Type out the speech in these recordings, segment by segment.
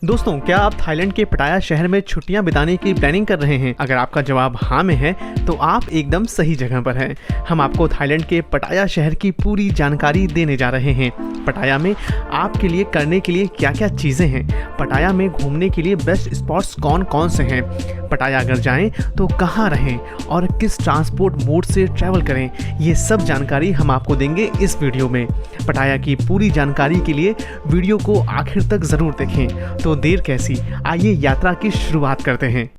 दोस्तों, क्या आप थाईलैंड के पटाया शहर में छुट्टियां बिताने की प्लानिंग कर रहे हैं? अगर आपका जवाब हाँ में है तो आप एकदम सही जगह पर हैं। हम आपको थाईलैंड के पटाया शहर की पूरी जानकारी देने जा रहे हैं। पटाया में आपके लिए करने के लिए क्या क्या चीज़ें हैं, पटाया में घूमने के लिए बेस्ट स्पॉट्स कौन कौन से हैं, पटाया अगर जाएं तो कहाँ रहें और किस ट्रांसपोर्ट मोड से ट्रैवल करें, ये सब जानकारी हम आपको देंगे इस वीडियो में। पटाया की पूरी जानकारी के लिए वीडियो को आखिर तक ज़रूर देखें। तो देर कैसी, आइए यात्रा की शुरुआत करते हैं।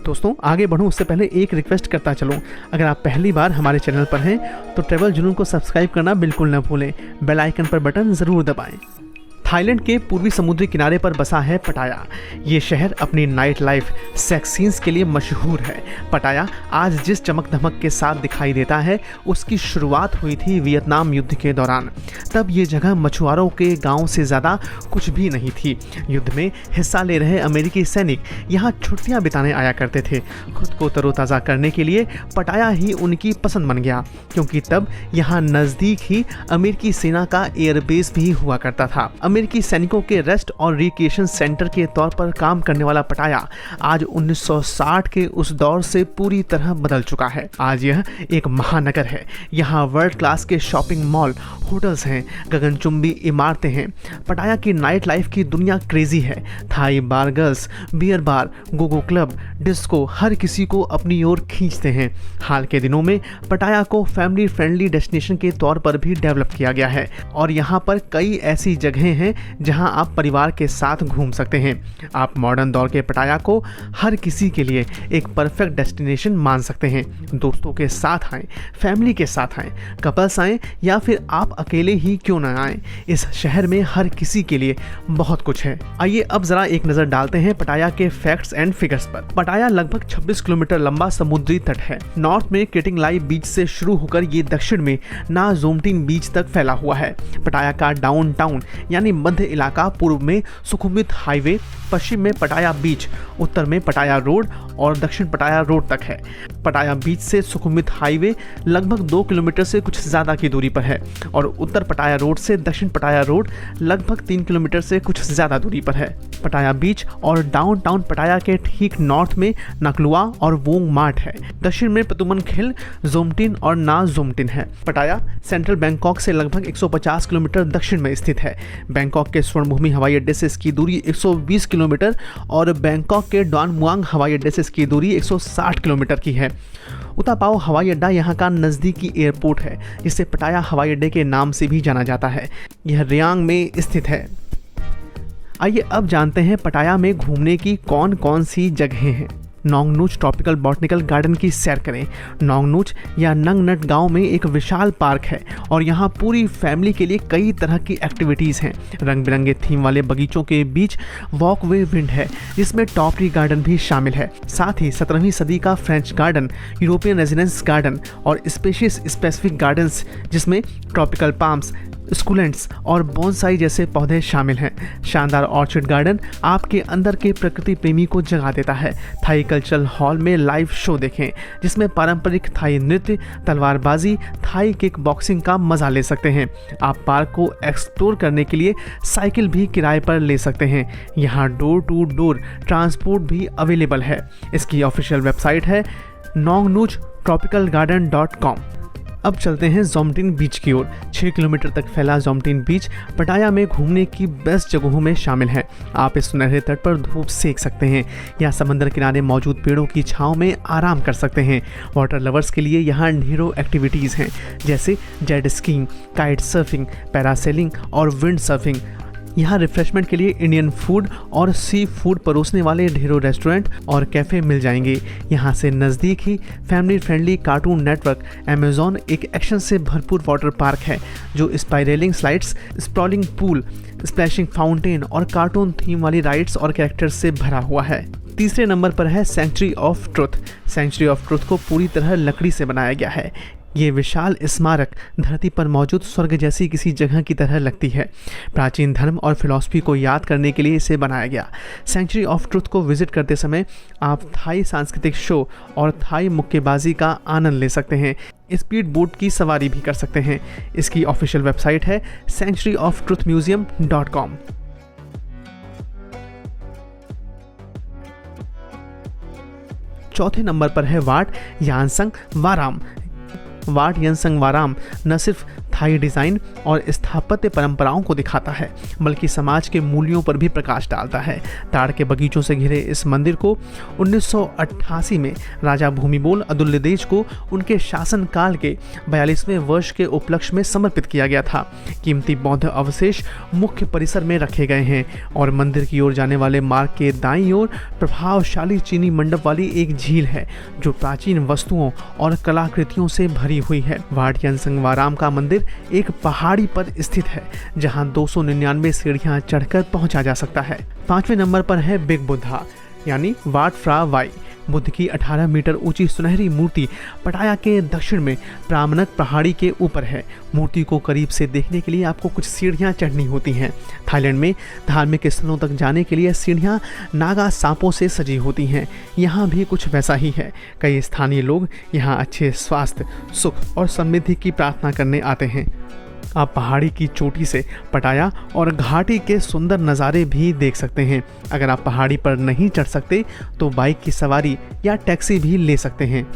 दोस्तों, आगे बढ़ूं उससे पहले एक रिक्वेस्ट करता चलूं। अगर आप पहली बार हमारे चैनल पर हैं तो ट्रैवल जुनून को सब्सक्राइब करना बिल्कुल न भूलें। बेल आइकन पर बटन ज़रूर दबाएं। थाईलैंड के पूर्वी समुद्री किनारे पर बसा है पटाया। ये शहर अपनी नाइट लाइफ सेक्स सीन्स के लिए मशहूर है। पटाया आज जिस चमक धमक के साथ दिखाई देता है उसकी शुरुआत हुई थी वियतनाम युद्ध के दौरान। तब ये जगह मछुआरों के गांव से ज़्यादा कुछ भी नहीं थी। युद्ध में हिस्सा ले रहे अमेरिकी सैनिक यहाँ छुट्टियाँ बिताने आया करते थे। खुद को तरोताज़ा करने के लिए पटाया ही उनकी पसंद बन गया, क्योंकि तब यहाँ नज़दीक ही अमेरिकी सेना का एयरबेस भी हुआ करता था। अमेरिकी सैनिकों के रेस्ट और रिक्रिएशन सेंटर के तौर पर काम करने वाला पटाया आज 1960 के उस दौर से पूरी तरह बदल चुका है। आज यह एक महानगर है। यहाँ वर्ल्ड क्लास के शॉपिंग मॉल, होटल्स हैं, गगनचुंबी इमारतें हैं। पटाया की नाइट लाइफ की दुनिया क्रेजी है। Thai bar girls, beer bar, gogo club, disco हर किसी को अपनी ओर खींचते हैं। हाल के दिनों में पटाया को फैमिली फ्रेंडली डेस्टिनेशन के तौर पर भी डेवलप किया गया है और यहाँ पर कई ऐसी जगहें हैं जहां आप परिवार के साथ घूम सकते हैं। आप मॉडर्न दौर के पटाया को हर किसी के लिए एक परफेक्ट डेस्टिनेशन मान सकते हैं। दोस्तों के साथ आएं, फैमिली के साथ आएं, कपल्स आएं या फिर आप अकेले ही क्यों ना आएं, इस शहर में हर किसी के लिए बहुत कुछ है। आइए अब जरा एक नज़र डालते हैं पटाया के फैक्ट्स एंड फिगर्स पर। पटाया लगभग 26 किलोमीटर लंबा समुद्री तट है। नॉर्थ में क्रिटिंग लाई बीच से शुरू होकर ये दक्षिण में ना जोमटिन बीच तक फैला हुआ है। पटाया का डाउनटाउन यानी मध्य इलाका पूर्व में सुखुमवित हाईवे, पश्चिम में पटाया बीच, उत्तर में पटाया रोड और दक्षिण पटाया रोड तक है। पटाया बीच से सुखुमवित हाईवे लगभग 2 किलोमीटर से कुछ ज़्यादा की दूरी पर है और उत्तर पटाया रोड से दक्षिण पटाया रोड लगभग 3 किलोमीटर से कुछ ज़्यादा दूरी पर है। पटाया बीच और डाउनटाउन पटाया के ठीक नॉर्थ में नकलुआ और वोंग मार्ट है। दक्षिण में पतुमन खिल, जोमटिन और ना जोमटिन है। पटाया सेंट्रल बैंकॉक से लगभग 150 किलोमीटर दक्षिण में स्थित है। बैंकॉक के स्वर्णभूमि हवाई अड्डे से इसकी दूरी 120 किलोमीटर और बैंकॉक के डॉन मुआंग हवाई अड्डे से इसकी दूरी 160 किलोमीटर की है। उतापाव हवाई अड्डा यहाँ का नज़दीकी एयरपोर्ट है, जिसे पटाया हवाई अड्डे के नाम से भी जाना जाता है। यह रियांग में स्थित है। आइए अब जानते हैं पटाया में घूमने की कौन कौन सी जगहें हैं। नोंगनूच ट्रॉपिकल बॉटनिकल गार्डन की सैर करें। नोंगनूच या नंगनट गांव में एक विशाल पार्क है और यहाँ पूरी फैमिली के लिए कई तरह की एक्टिविटीज़ हैं। रंग बिरंगे थीम वाले बगीचों के बीच वॉकवे विंड है, जिसमें टॉप ट्री गार्डन भी शामिल है। साथ ही 17वीं सदी का French garden, European residence garden और स्पेशियस स्पेसिफिक गार्डन्स, जिसमें ट्रॉपिकल पाम्स, स्कूलेंट्स और बोनसाई जैसे पौधे शामिल हैं। शानदार ऑर्चिड गार्डन आपके अंदर के प्रकृति प्रेमी को जगा देता है। थाई कल्चरल हॉल में लाइव शो देखें, जिसमें पारंपरिक थाई नृत्य, तलवारबाजी, थाई किक बॉक्सिंग का मजा ले सकते हैं। आप पार्क को एक्सप्लोर करने के लिए साइकिल भी किराए पर ले सकते हैं। यहाँ डोर टू डोर ट्रांसपोर्ट भी अवेलेबल है। इसकी ऑफिशियल वेबसाइट है nongnuchTropicalGarden.com। अब चलते हैं जोमटिन बीच की ओर। 6 किलोमीटर तक फैला जोमटिन बीच पटाया में घूमने की बेस्ट जगहों में शामिल है। आप इस सुनहरे तट पर धूप सेक सकते हैं या समंदर किनारे मौजूद पेड़ों की छांव में आराम कर सकते हैं। वाटर लवर्स के लिए यहाँ ढेरों एक्टिविटीज़ हैं, जैसे jet skiing, kite surfing, parasailing और विंड सर्फिंग। यहाँ रिफ्रेशमेंट के लिए इंडियन फूड और सी फूड परोसने वाले ढेरों रेस्टोरेंट और कैफ़े मिल जाएंगे। यहाँ से नज़दीक ही family friendly cartoon network Amazon एक एक्शन से भरपूर वाटर पार्क है, जो spiraling slides, sprawling pool, splashing fountain और कार्टून थीम वाली राइड्स और कैरेक्टर्स से भरा हुआ है। तीसरे नंबर पर है Sanctuary of Truth. Sanctuary of Truth को पूरी तरह लकड़ी से बनाया गया है। ये विशाल स्मारक धरती पर मौजूद स्वर्ग जैसी किसी जगह की तरह लगती है। प्राचीन धर्म और फिलॉसफी को याद करने के लिए इसे बनाया गया। सेंचुरी ऑफ ट्रुथ को विजिट करते समय आप थाई सांस्कृतिक शो और थाई मुक्केबाजी का आनंद ले सकते हैं। स्पीड बोट की सवारी भी कर सकते हैं। इसकी ऑफिशियल वेबसाइट है centuryoftruthmuseum.com। चौथे नंबर पर है वाट यांसंग वाराम। वाट यांसंग वाराम न सिर्फ थाई डिज़ाइन और स्थापत्य परंपराओं को दिखाता है, बल्कि समाज के मूल्यों पर भी प्रकाश डालता है। ताड़ के बगीचों से घिरे इस मंदिर को 1988 में राजा भूमिबोल अदुल्यदेज को उनके शासनकाल के 42वें वर्ष के उपलक्ष्य में समर्पित किया गया था। कीमती बौद्ध अवशेष मुख्य परिसर में रखे गए हैं और मंदिर की ओर जाने वाले मार्ग के दाईं ओर प्रभावशाली चीनी मंडप वाली एक झील है, जो प्राचीन वस्तुओं और कलाकृतियों से भरी हुई है। वाट यांसंग वाराम का मंदिर एक पहाड़ी पर स्थित है, जहां 299 सीढ़ियां चढ़कर पहुंचा जा सकता है। 5वें नंबर पर है बिग बुद्धा यानी वाट फ्रा वाई। बुद्ध की 18 मीटर ऊंची सुनहरी मूर्ति पटाया के दक्षिण में प्रामनक पहाड़ी के ऊपर है। मूर्ति को करीब से देखने के लिए आपको कुछ सीढ़ियां चढ़नी होती हैं। थाईलैंड में धार्मिक स्थलों तक जाने के लिए सीढ़ियां नागा सांपों से सजी होती हैं। यहाँ भी कुछ वैसा ही है। कई स्थानीय लोग यहाँ अच्छे स्वास्थ्य, सुख और समृद्धि की प्रार्थना करने आते हैं। आप पहाड़ी की चोटी से पटाया और घाटी के सुंदर नज़ारे भी देख सकते हैं। अगर आप पहाड़ी पर नहीं चढ़ सकते तो बाइक की सवारी या टैक्सी भी ले सकते हैं।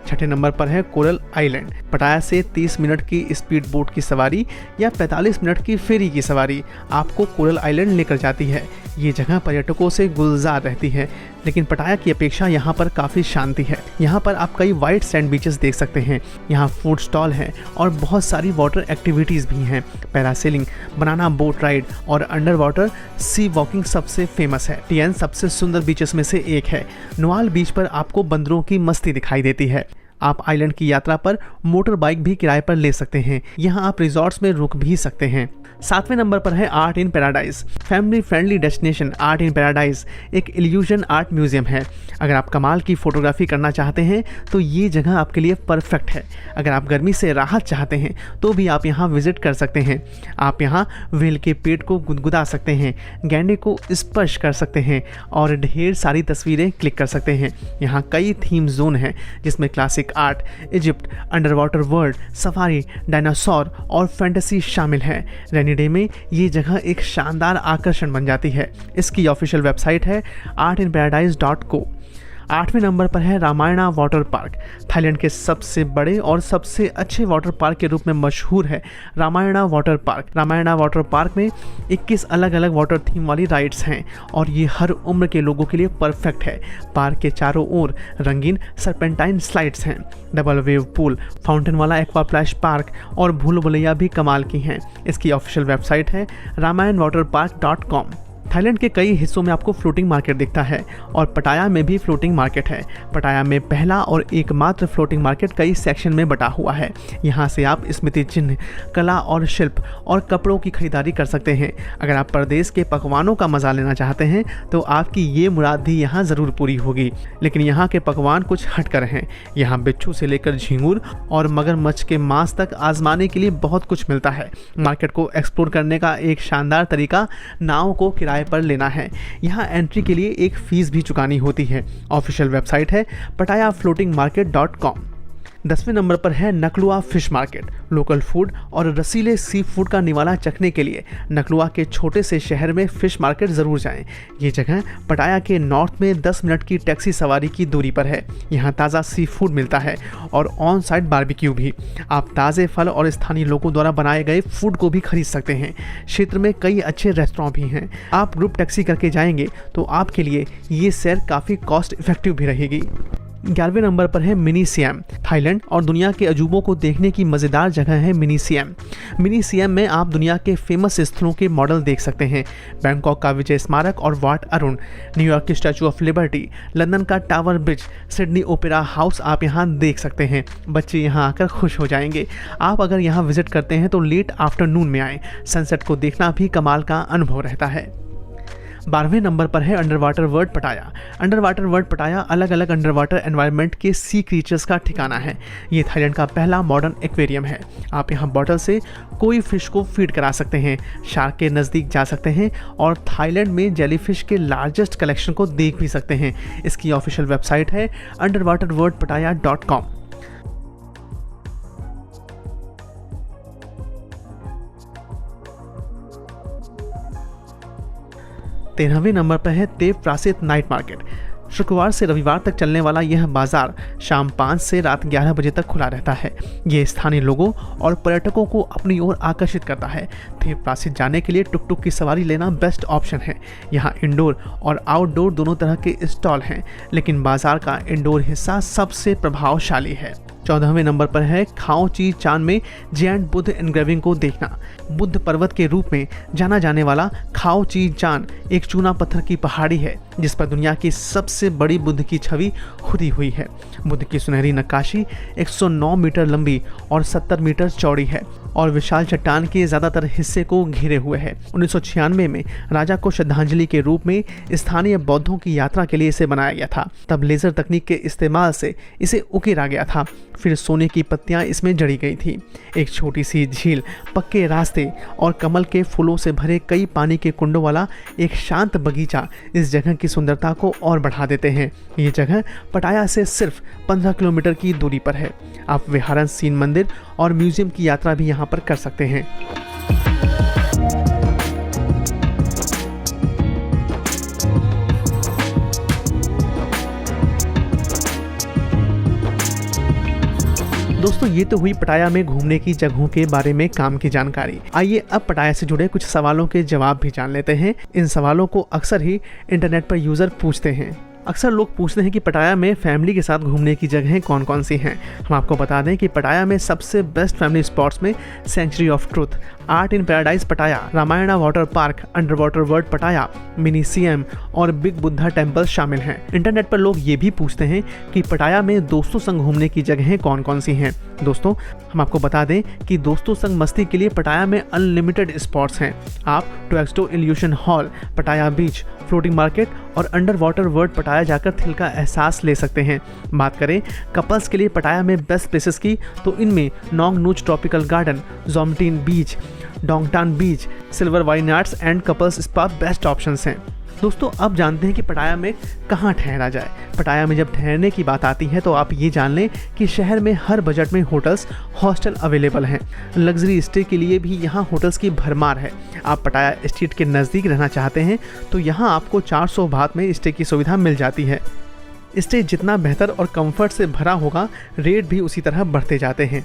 6ठे नंबर पर है कोरल आइलैंड। पटाया से 30 मिनट की स्पीड बोट की सवारी या 45 मिनट की फेरी की सवारी आपको कोरल आइलैंड लेकर जाती है। ये जगह पर्यटकों से गुलजार रहती है, लेकिन पटाया की अपेक्षा यहाँ पर काफ़ी शांति है। यहाँ पर आप कई वाइट सैंड बीचेस देख सकते हैं। यहाँ फूड स्टॉल है और बहुत सारी वाटर एक्टिविटीज़ भी हैं। पैरासेलिंग, बनाना बोट राइड और अंडर वाटर सी वॉकिंग सबसे फेमस है। टियन सबसे सुंदर बीचेस में से एक है। नुआल बीच पर आपको बंदरों की मस्ती दिखाई देती है। आप आइलैंड की यात्रा पर मोटर बाइक भी किराए पर ले सकते हैं। यहाँ आप रिजॉर्ट्स में रुक भी सकते हैं। 7वें नंबर पर है art in paradise. Family friendly destination art in paradise एक इल्यूजन आर्ट म्यूजियम है। अगर आप कमाल की फोटोग्राफी करना चाहते हैं तो ये जगह आपके लिए परफेक्ट है। अगर आप गर्मी से राहत चाहते हैं तो भी आप यहाँ विजिट कर सकते हैं। आप यहाँ व्हेल के पेट को गुदगुदा सकते हैं, गैंडे को स्पर्श कर सकते हैं और ढेर सारी तस्वीरें क्लिक कर सकते हैं। यहाँ कई थीम जोन हैं, जिसमें classic art, Egypt, under Water world, safari, dinosaur और फैंटेसी शामिल है। रेनी डे में ये जगह एक शानदार आकर्षण बन जाती है। इसकी ऑफिशियल वेबसाइट है artinparadise.co। 8वें नंबर पर है रामायणा वाटर पार्क। थाईलैंड के सबसे बड़े और सबसे अच्छे वाटर पार्क के रूप में मशहूर है Ramayana Water park. Ramayana Water park में 21 अलग अलग वाटर थीम वाली राइड्स हैं और ये हर उम्र के लोगों के लिए परफेक्ट है। पार्क के चारों ओर रंगीन सर्पेंटाइन स्लाइड्स हैं, डबल वेव पूल, फाउंटेन वाला एक्वा प्लैश पार्क और भूल भुलैया भी कमाल की हैं। इसकी ऑफिशियल वेबसाइट है ramayanwaterpark.com। थाईलैंड के कई हिस्सों में आपको फ्लोटिंग मार्केट दिखता है और पटाया में भी फ्लोटिंग मार्केट है। पटाया में पहला और एकमात्र फ्लोटिंग मार्केट कई सेक्शन में बटा हुआ है। यहाँ से आप स्मृति चिन्ह, कला और शिल्प और कपड़ों की खरीदारी कर सकते हैं। अगर आप प्रदेश के पकवानों का मजा लेना चाहते हैं तो आपकी ये मुराद भी यहाँ ज़रूर पूरी होगी। लेकिन यहाँ के पकवान कुछ हटकर हैं। यहाँ बिच्छू से लेकर झींगुर और मगरमच्छ के मांस तक आजमाने के लिए बहुत कुछ मिलता है। मार्केट को एक्सप्लोर करने का एक शानदार तरीका नाव को किराए पर लेना है। यहाँ एंट्री के लिए एक फीस भी चुकानी होती है। ऑफिशियल वेबसाइट है patayafloatingmarket.com। 10वें नंबर पर है नकलुआ फिश मार्केट। लोकल फूड और रसीले सी फूड का निवाला चखने के लिए नकलुआ के छोटे से शहर में फिश मार्केट ज़रूर जाएं। ये जगह पटाया के नॉर्थ में 10 मिनट की टैक्सी सवारी की दूरी पर है। यहाँ ताज़ा सी फूड मिलता है और ऑन साइट बारबेक्यू भी। आप ताज़े फल और स्थानीय लोगों द्वारा बनाए गए फूड को भी खरीद सकते हैं। क्षेत्र में कई अच्छे रेस्टोरेंट भी हैं। आप ग्रुप टैक्सी करके जाएंगे तो आपके लिए ये सैर काफ़ी कॉस्ट इफेक्टिव भी रहेगी। 11वें नंबर पर है मिनी सियाम। थाईलैंड और दुनिया के अजूबों को देखने की मज़ेदार जगह है मिनी सियाम। मिनी सियाम में आप दुनिया के फेमस स्थलों के मॉडल देख सकते हैं। बैंकॉक का विजय स्मारक और वाट अरुण, न्यूयॉर्क की स्टैचू ऑफ लिबर्टी, लंदन का tower bridge, Sydney opera house आप यहाँ देख सकते हैं। बच्चे यहाँ आकर खुश हो जाएंगे। आप अगर यहाँ विजिट करते हैं तो लेट आफ्टरनून में आएँ। सनसेट को देखना भी कमाल का अनुभव रहता है। 12वें नंबर पर है अंडर वाटर वर्ल्ड पटाया। अंडर वाटर वर्ल्ड पटाया अलग अलग अंडर वाटर एनवायरनमेंट के सी क्रीचर्स का ठिकाना है। ये थाईलैंड का पहला मॉडर्न एक्वेरियम है। आप यहाँ बॉटल से कोई फिश को फीड करा सकते हैं, शार्क के नज़दीक जा सकते हैं और थाईलैंड में जेलीफिश के लार्जेस्ट कलेक्शन को देख भी सकते हैं। इसकी ऑफिशियल वेबसाइट है underwaterworldpataya.com। 13वें नंबर पर है ते प्रासित नाइट मार्केट। शुक्रवार से रविवार तक चलने वाला यह बाजार शाम 5 से रात 11 बजे तक खुला रहता है। ये स्थानीय लोगों और पर्यटकों को अपनी ओर आकर्षित करता है। ते प्रासित जाने के लिए टुक टुक की सवारी लेना बेस्ट ऑप्शन है। यहाँ इंडोर और आउटडोर दोनों तरह के स्टॉल हैं, लेकिन बाजार का इंडोर हिस्सा सबसे प्रभावशाली है। 14वें नंबर पर है खाओ ची चान में जैंट बुद्ध एनग्रेविंग को देखना। बुद्ध पर्वत के रूप में जाना जाने वाला खाओ ची चान एक चूना पत्थर की पहाड़ी है जिस पर दुनिया की सबसे बड़ी बुद्ध की छवि खुदी हुई है। बुद्ध की सुनहरी नक्काशी 109 मीटर लंबी और 70 मीटर चौड़ी है और विशाल चट्टान के ज़्यादातर हिस्से को घेरे हुए है। 1996 में राजा को श्रद्धांजलि के रूप में स्थानीय बौद्धों की यात्रा के लिए इसे बनाया गया था। तब लेज़र तकनीक के इस्तेमाल से इसे उकेरा गया था, फिर सोने की पत्तियां इसमें जड़ी गई थी। एक छोटी सी झील, पक्के रास्ते और कमल के फूलों से भरे कई पानी के कुंडों वाला एक शांत बगीचा इस जगह की सुंदरता को और बढ़ा देते हैं। ये जगह पटाया से सिर्फ 15 किलोमीटर की दूरी पर है। आप विहारन सीन मंदिर और म्यूजियम की यात्रा भी यहाँ पर कर सकते हैं। दोस्तों, ये तो हुई पटाया में घूमने की जगहों के बारे में काम की जानकारी। आइए अब पटाया से जुड़े कुछ सवालों के जवाब भी जान लेते हैं। इन सवालों को अक्सर ही इंटरनेट पर यूज़र पूछते हैं। अक्सर लोग पूछते हैं कि पटाया में फैमिली के साथ घूमने की जगहें कौन कौन सी हैं। हम आपको बता दें कि पटाया में सबसे बेस्ट फैमिली स्पॉट्स में Sanctuary of Truth, Art in Paradise Pattaya, Ramayana Water Park, Under Water World Pattaya, Mini Siam और बिग बुद्धा टेम्पल शामिल हैं। इंटरनेट पर लोग ये भी पूछते हैं कि पटाया में दोस्तों संग घूमने की जगहें कौन कौन सी हैं। दोस्तों, हम आपको बता दें कि दोस्तों संग मस्ती के लिए पटाया में अनलिमिटेड स्पॉट्स हैं। आप टोएक्सटो इल्यूशन हॉल, पटाया बीच, फ्लोटिंग मार्केट और अंडर वाटर वर्ल्ड पटाया जाकर थ्रिल का एहसास ले सकते हैं। बात करें कपल्स के लिए पटाया में बेस्ट प्लेसेस की, तो इनमें Nong Nooch tropical garden, Jomtien beach, Dongtan beach, Silver Vineyards and couples spa best options हैं। दोस्तों, अब जानते हैं कि पटाया में कहाँ ठहरा जाए। पटाया में जब ठहरने की बात आती है तो आप ये जान लें कि शहर में हर बजट में होटल्स, हॉस्टल अवेलेबल हैं। लग्जरी स्टे के लिए भी यहाँ होटल्स की भरमार है। आप पटाया स्ट्रीट के नज़दीक रहना चाहते हैं तो यहाँ आपको 400 बात में स्टे की सुविधा मिल जाती है। स्टे जितना बेहतर और कंफर्ट से भरा होगा, रेट भी उसी तरह बढ़ते जाते हैं।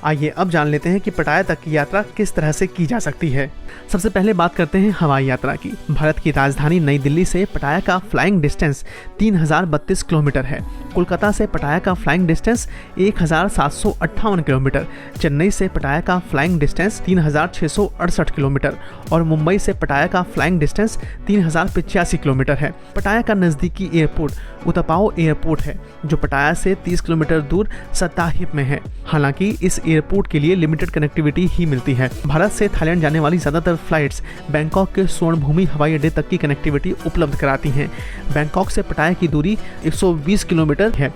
आइए अब जान लेते हैं कि पटाया तक की यात्रा किस तरह से की जा सकती है। सबसे पहले बात करते हैं हवाई यात्रा की। भारत की राजधानी नई दिल्ली से पटाया का फ्लाइंग डिस्टेंस 3032 किलोमीटर है। कोलकाता से पटाया का फ्लाइंग डिस्टेंस 1758 किलोमीटर, चेन्नई से पटाया का फ्लाइंग डिस्टेंस 3668 किलोमीटर और मुंबई से पटाया का फ्लाइंग डिस्टेंस 3085 किलोमीटर है। पटाया का नज़दीकी एयरपोर्ट उतपाओ एयरपोर्ट है जो पटाया से 30 किलोमीटर दूर सत्ताहिप में है। हालांकि इस एयरपोर्ट के लिए लिमिटेड कनेक्टिविटी ही मिलती है। भारत से थाईलैंड जाने वाली ज़्यादातर फ्लाइट्स बैंकॉक के स्वर्ण भूमि हवाई अड्डे तक की कनेक्टिविटी उपलब्ध कराती हैं। बैंकॉक से पटाया की दूरी 120 किलोमीटर है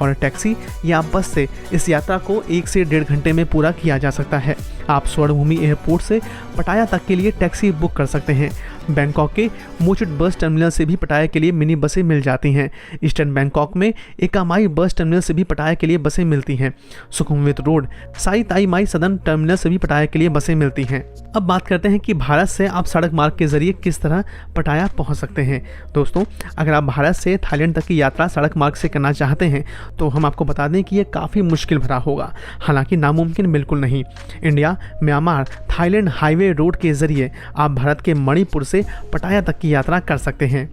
और टैक्सी या बस से इस यात्रा को 1 से 1.5 घंटे में पूरा किया जा सकता है। आप स्वर्णभूमि एयरपोर्ट से पटाया तक के लिए टैक्सी बुक कर सकते हैं। बैंकॉक के मोचिट बस टर्मिनल से भी पटाया के लिए मिनी बसें मिल जाती हैं। ईस्टर्न बैंकॉक में एकामाई बस टर्मिनल से भी पटाया के लिए बसें मिलती हैं। सुखमवित रोड साई ताई माई सदन टर्मिनल से भी पटाया के लिए बसें मिलती हैं। अब बात करते हैं कि भारत से आप सड़क मार्ग के जरिए किस तरह पटाया पहुंच सकते हैं। दोस्तों, अगर आप भारत से थाईलैंड तक की यात्रा सड़क मार्ग से करना चाहते हैं तो हम आपको बता दें कि ये काफ़ी मुश्किल भरा होगा, हालांकि नामुमकिन बिल्कुल नहीं। India Myanmar Thailand highway road के जरिए आप भारत के मणिपुर से पटाया तक की यात्रा कर सकते हैं।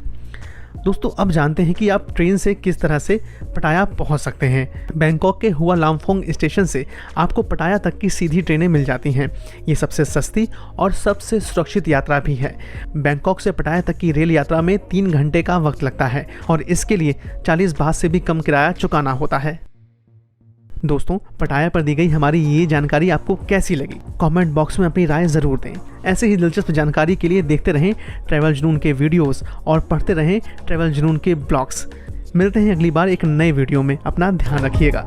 दोस्तों, अब जानते हैं कि आप ट्रेन से किस तरह से पटाया पहुंच सकते हैं। बैंकॉक के हुआ लामफोंग स्टेशन से आपको पटाया तक की सीधी ट्रेनें मिल जाती हैं। ये सबसे सस्ती और सबसे सुरक्षित यात्रा भी है। बैंकॉक से पटाया तक की रेल यात्रा में 3 घंटे का वक्त लगता है और इसके लिए 40 बात से भी कम किराया चुकाना होता है। दोस्तों, पटाया पर दी गई हमारी ये जानकारी आपको कैसी लगी? कमेंट बॉक्स में अपनी राय ज़रूर दें। ऐसे ही दिलचस्प जानकारी के लिए देखते रहें ट्रैवल जुनून के वीडियोस और पढ़ते रहें ट्रैवल जुनून के ब्लॉग्स। मिलते हैं अगली बार एक नए वीडियो में। अपना ध्यान रखिएगा।